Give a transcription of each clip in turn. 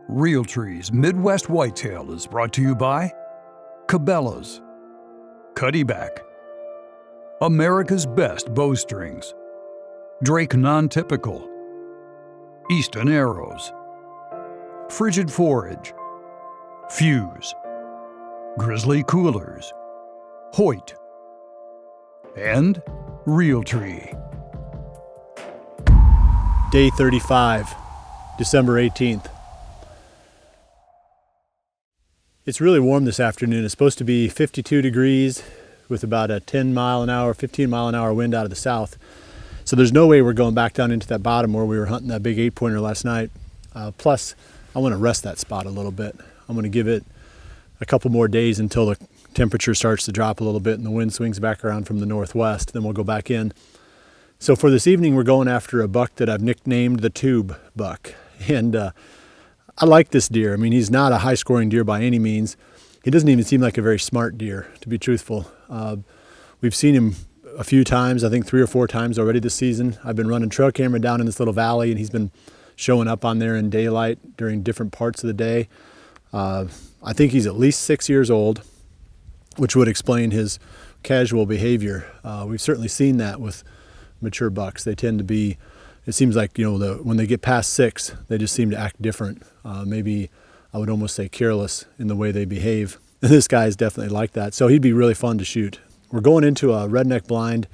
Realtree's Midwest Whitetail is brought to you by Cabela's, Cuddyback, America's Best Bowstrings, Drake Non-Typical, Easton Arrows, Frigid Forage, Fuse, Grizzly Coolers, Hoyt, and Realtree. Day 35, December 18th. It's really warm this afternoon. It's supposed to be 52 degrees with about a 10 mile an hour, 15 mile an hour wind out of the south. So there's no way we're going back down into that bottom where we were hunting that big 8-pointer last night. Plus, I want to rest that spot a little bit. I'm going to give it a couple more days until the temperature starts to drop a little bit and the wind swings back around from the northwest. Then we'll go back in. So for this evening, we're going after a buck that I've nicknamed the Tube Buck. And I like this deer. I mean, he's not a high-scoring deer by any means. He doesn't even seem like a very smart deer, to be truthful. We've seen him a few times, I think 3 or 4 times already this season. I've been running trail camera down in this little valley, and he's been showing up on there in daylight during different parts of the day. I think he's at least 6 years old, which would explain his casual behavior. We've certainly seen that with mature bucks. They tend to be, it seems like, when they get past 6, they just seem to act different. Maybe I would almost say careless in the way they behave. And this guy is definitely like that. So he'd be really fun to shoot. We're going into a Redneck Blind.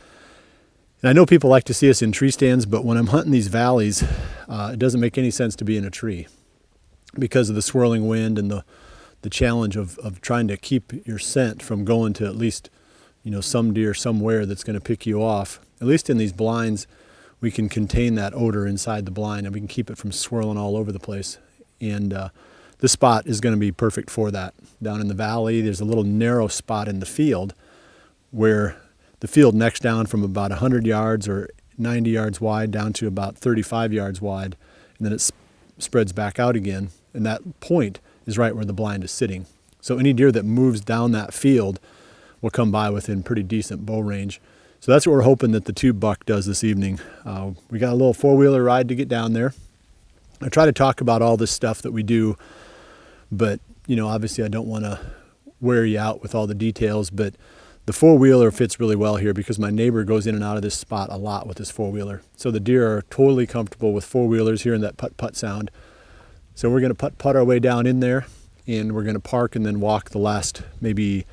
And I know people like to see us in tree stands, but when I'm hunting these valleys, it doesn't make any sense to be in a tree because of the swirling wind and the challenge of trying to keep your scent from going to at least, some deer somewhere that's going to pick you off. At least in these blinds, we can contain that odor inside the blind and we can keep it from swirling all over the place. And this spot is going to be perfect for that. Down in the valley, there's a little narrow spot in the field where the field necks down from about 100 yards or 90 yards wide down to about 35 yards wide, and then it spreads back out again. And that point is right where the blind is sitting. So any deer that moves down that field will come by within pretty decent bow range. So that's what we're hoping that the Tube Buck does this evening. We got a little 4-wheeler ride to get down there. I try to talk about all this stuff that we do, but obviously I don't want to wear you out with all the details, but the 4-wheeler fits really well here because my neighbor goes in and out of this spot a lot with his 4-wheeler. So the deer are totally comfortable with 4-wheelers hearing that putt-putt sound. So we're going to putt-putt our way down in there, and we're going to park and then walk the last maybe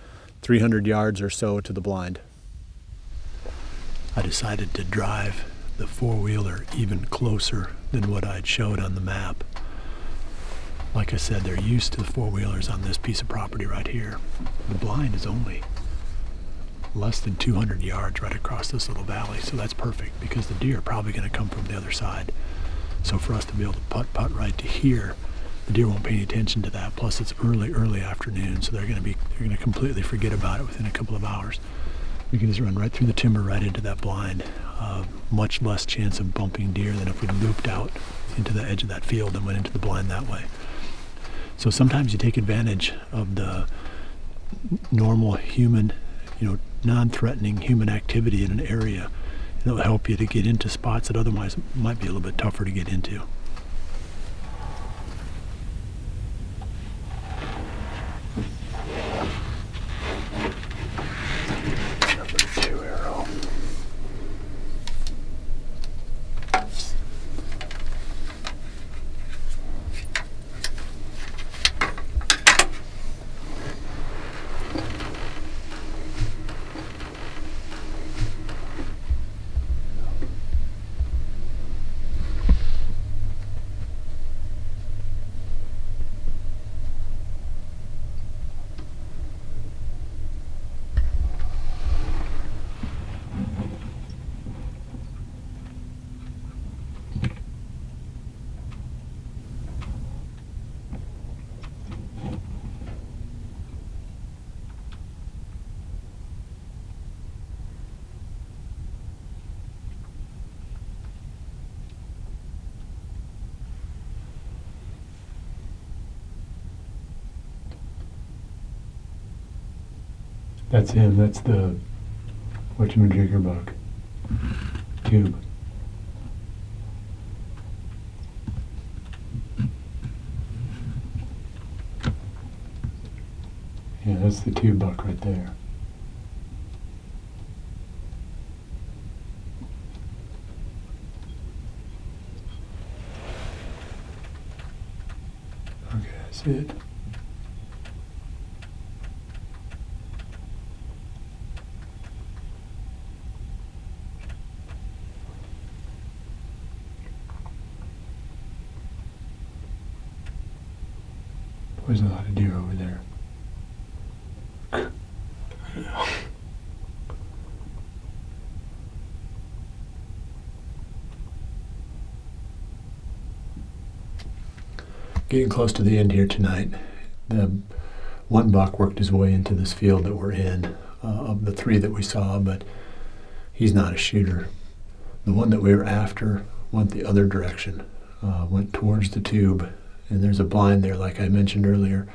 300 yards or so to the blind. I decided to drive the 4-wheeler even closer than what I'd showed on the map. Like I said, they're used to the 4-wheelers on this piece of property right here. The blind is only less than 200 yards right across this little valley, so that's perfect because the deer are probably going to come from the other side. So for us to be able to putt right to here, the deer won't pay any attention to that. Plus it's early afternoon, so they're going to completely forget about it within a couple of hours. We can just run right through the timber right into that blind. Much less chance of bumping deer than if we looped out into the edge of that field and went into the blind that way. So sometimes you take advantage of the normal human, non-threatening human activity in an area. It'll help you to get into spots that otherwise might be a little bit tougher to get into. Number 2 arrow. That's him. That's the whatchamajigger buck. Tube. that's the tube buck right there. Okay, that's it. There's a lot of deer over there. Getting close to the end here tonight. The one buck worked his way into this field that we're in, of the three that we saw, but he's not a shooter. The one that we were after went the other direction, went towards the tube, and there's a blind there like I mentioned earlier.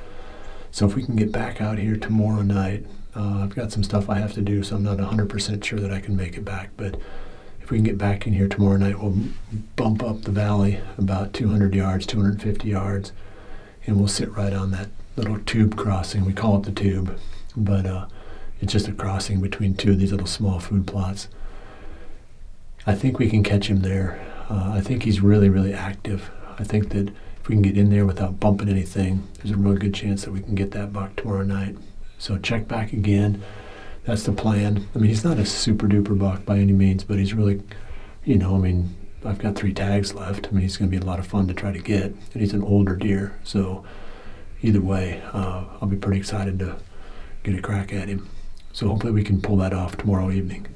So if we can get back out here tomorrow night, I've got some stuff I have to do, so I'm not 100% sure that I can make it back, but if we can get back in here tomorrow night, we'll bump up the valley about 200 yards, 250 yards, and we'll sit right on that little tube crossing. We call it the tube, but it's just a crossing between two of these little small food plots. I think we can catch him there. I think he's really, really active. I think that if we can get in there without bumping anything, there's a real good chance that we can get that buck tomorrow night. So check back again. That's the plan. I mean, he's not a super duper buck by any means, but he's really, you know, I mean, I've got 3 tags left. I mean, he's going to be a lot of fun to try to get, and he's an older deer. So either way, I'll be pretty excited to get a crack at him. So hopefully we can pull that off tomorrow evening.